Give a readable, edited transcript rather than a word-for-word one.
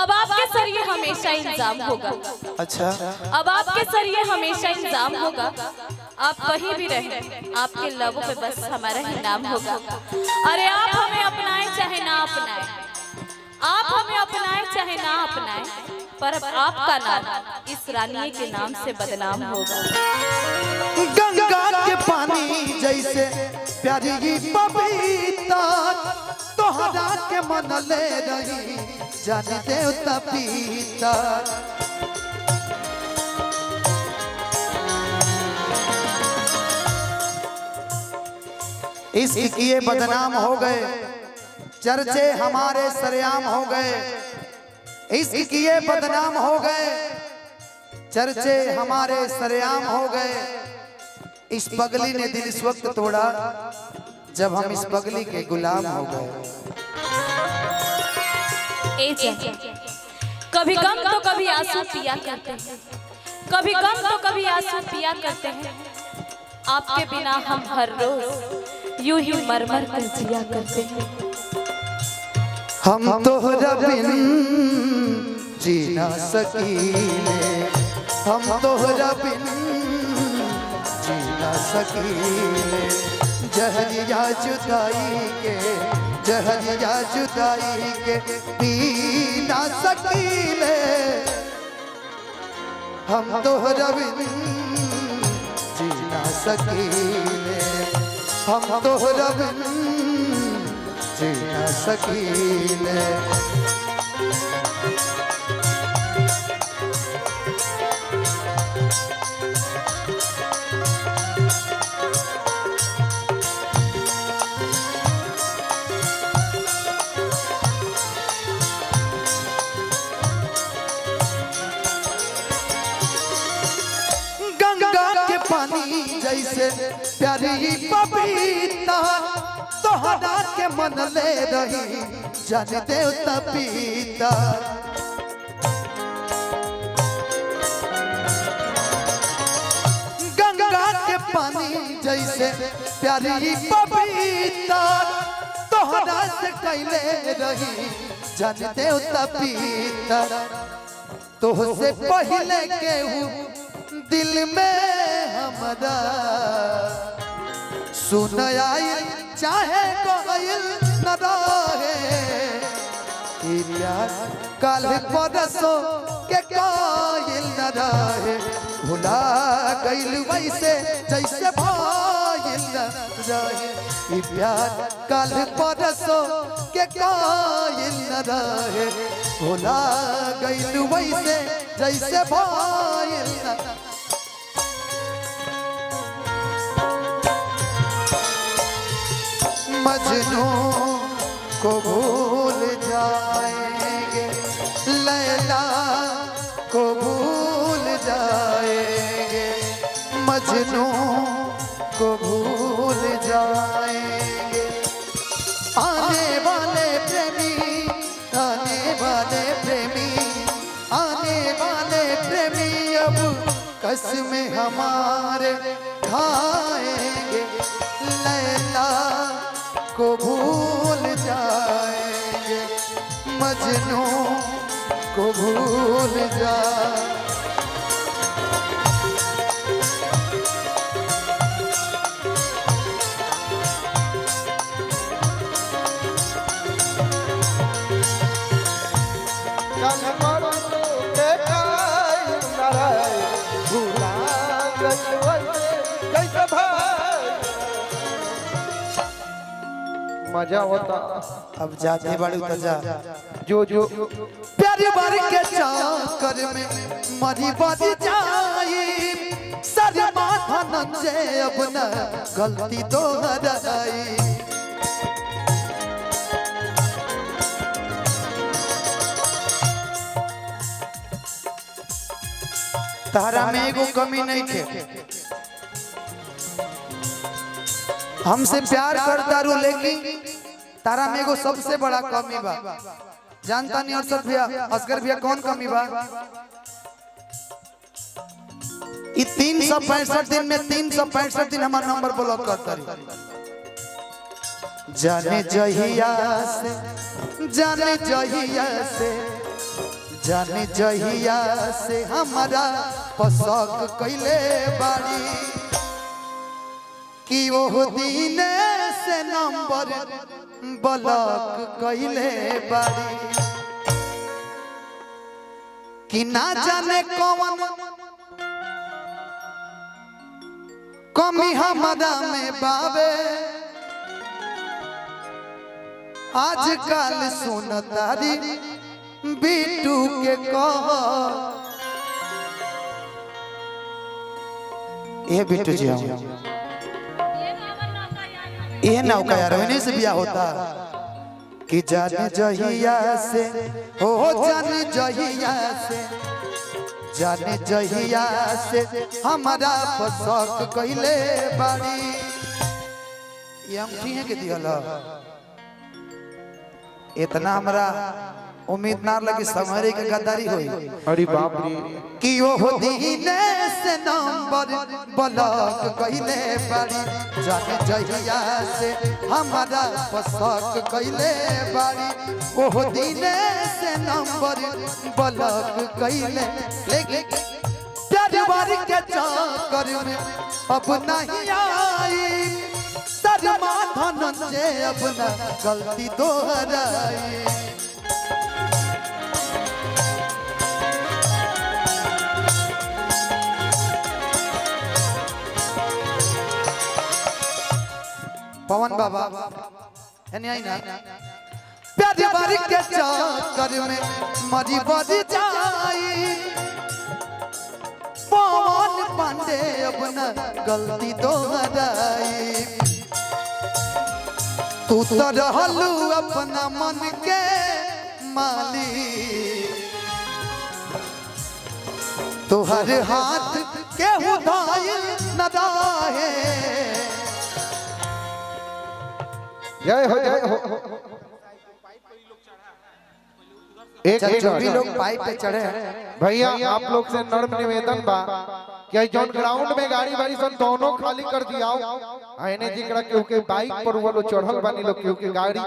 अब आपके सर ये हमेशा इंतजाम होगा। अच्छा, अब आपके सर ये हमेशा इंतजाम होगा। आप कहीं भी रहे, आपके लबों पे बस हमारा ही नाम होगा। अरे आप हमें अपनाए चाहे ना अपनाए, आप हमें अपनाए चाहे ना अपनाए, पर अब आपका नाम इस रानी के नाम से बदनाम होगा। गंगा के पानी जैसे प्यारी पपीता तोहरा के मन ले रही जान देवता पीता। इश्क किए बदनाम हो गए, चर्चे हमारे सरेआम हो गए। इश्क किए बदनाम हो गए, चर्चे हमारे सरेआम हो गए। इस पगली ने दिल इस वक्त तोड़ा जब हम इस पगली के गुलाम हो गए। कभी गम तो कभी आंसू पिया करते हैं, कभी गम तो कभी आंसू पिया करते हैं। आपके बिना हम हर रोज यूं ही मर मर कर जिया करते हैं। हम तोहरा बिन जी ना सकीले, हम तोहरा बिन जी ना सकीले। जहरिया जुदाई के, जहरिया जुदाई के पी ना सकीले। हम तोहरा बिन जी ना सकीले, हम तोहरा बिन जी ना सकीले। पानी जैसे प्यारी पपीता तोहरा के मन ले रही जान देवता पीता। गंगा के पानी जैसे प्यारी पपीता तोहरा से कैले रही जान देवता पीता। तोहसे पहले केहू दिल में हमारा सुन आइल चाहे कोइल न रहे। प्यार कल परसों के कोइल न रहे। भुला गइल वैसे जैसे भइल न रहे। प्यार कल परसों के कोइल न रहे। भुला गइल वैसे जैसे भइल न। मजनू को भूल जाएंगे, लैला को भूल जाएंगे। मजनू को भूल जाएंगे। आने वाले प्रेमी, आने वाले प्रेमी, आने वाले प्रेमी अब कसमें हमारे खाएंगे। लैला को भूल जाएंगे, मजनू को भूल जाएंगे। मजा होता अब जाते बड़ी तजा जो जो प्यारी बारी के चाकर में मरी बारी जाई। सर माथा नंजे अब न गलती दोहराई। तारा में एगो कमी नहीं थे। हमसे प्यार करता रू लेकिन तारा में एगो सबसे बड़ा कमी बा। जानता नहीं और भैया असगर भैया कौन कमी बा? 365 दिन में 365 दिन हमारा नंबर ब्लॉक करता रही। जाने जहिया से जाने जहिया से हमारा पसक कैले बाड़ी कि वो दिन से नंबर ब्लॉक कैले बाड़ी कि ना जाने कौन कमी हमारा में बावे आजकल सुनतारी बिट्टू के कह ये बिट्टू जी ये नौका यार वहीं से बिया होता कि जाने जहिया से हो जाने जहिया से जाने जहिया से हमारा पसक कैले बाड़ी ये हम ठीक है कि दिहला इतना हमरा उम्मीद ना लगी समरे के गद्दारी होई अरे बाप रे कि वो दिन से नंबर ब्लॉक कैले बाड़ी जाने जहिया से हमारा पसक कैले बाड़ी वो दिन से नंबर ब्लॉक कैले लेकिन प्यार के चक्कर में अब नहीं आई सरमा धनंजय अपना गलती दोहराई पवन बाबा है आई ना प्यार के चक्कर में मरी बरी जाई पवन पांडे अपना गलती दोहराई तू तो रहलू अपना मन के मालिक तुहर हाथ के उधाइल न रहे जय हो एक जो भी लोग पाइप पे चढ़े भैया आप लोग से नर्म निवेदन बा कि जौन ग्राउंड में गाड़ी बारी सन दोनों खाली कर दिया आने जिकरा क्योंकि बाइक पर वो लोग चढ़ल बानी लोग क्योंकि गाड़ी